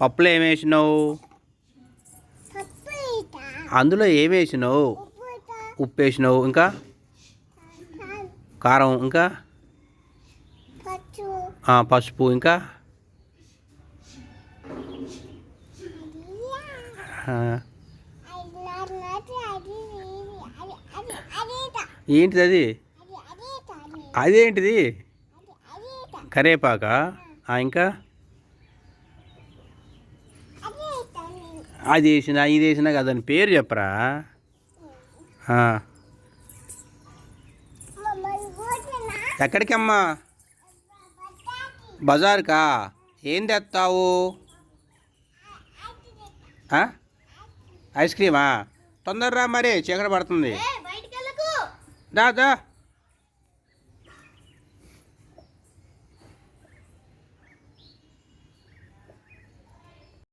పప్పులో ఏమేసినావు? అందులో ఏమేసినావు? ఉప్పు వేసినావు, ఇంకా కారం, ఇంకా పసుపు, ఇంకా ఏంటిది అది? అదేంటిది? కరేపాకా? ఇంకా అది వేసినా ఇది వేసినా కదా, దాని పేరు చెప్పరా? ఎక్కడికమ్మా? బజార్కా? ఏం తెస్తావు? ఐస్ క్రీమా? తొందరరా, మరి చీకటి పడుతుంది. దా దా.